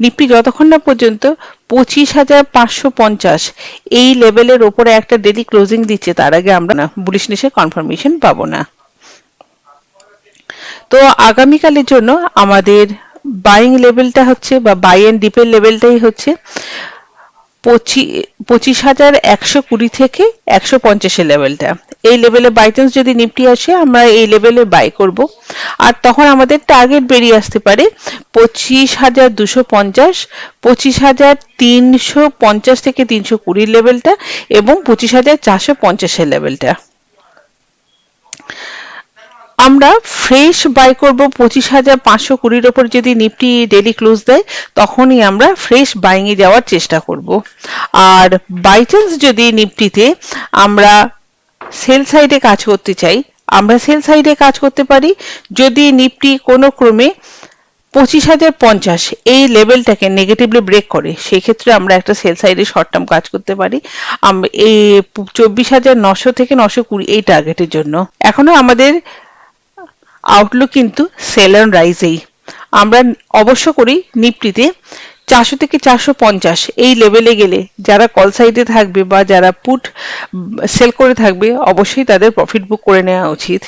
Nifty যতক্ষণ না পর্যন্ত 25,550 এই লেভেলের ওপরে একটা ডেলি ক্লোজিং দিচ্ছে, তার আগে আমরা বুলিশনেসের কনফার্মেশন পাবো না। তো আগামীকালের জন্য আমাদের বাইং লেভেলটা হচ্ছে বা বাই এন্ড ডিপের লেভেলটাই হচ্ছে 25,120 থেকে 150 লেভেলটা। এই লেভেলে বাই চান্স যদি নিফটি আসে, আমরা এই লেভেলে বাই করব। আর তখন আমাদের টার্গেট বেরিয়ে আসতে পারে 25,250, 25,350 থেকে 320 লেভেলটা এবং 25,450 লেভেলটা। আমরা ফ্রেশ বাই করব 25,520 ওপর। যদি নিফটি ডেলি ক্লোজ দেয় তখনই আমরা ফ্রেশ বাইং এ যাওয়ার চেষ্টা করব। আর বাই চান্স যদি নিফটিতে আমরা সেল সাইডে কাজ করতে চাই, আমরা সেল সাইডে কাজ করতে পারি। যদি নিফটি কোনো ক্রমে 25,050 এই লেভেলটাকে নেগেটিভলি ব্রেক করে, সেই ক্ষেত্রে আমরা একটা সেল সাইডে শর্ট টার্ম কাজ করতে পারি এই 24,900 থেকে 920 এই টার্গেটের জন্য। এখনো আমাদের আউটলুক কিন্তু সেল অন রাইজেই। আমরা অবশ্য করি নিফটিতে 400 থেকে 450 এই লেভেলে গেলে যারা কল সাইডে থাকবে বা যারা পুট সেল করে থাকবে, অবশ্যই তাদের প্রফিট বুক করে নেওয়া উচিত।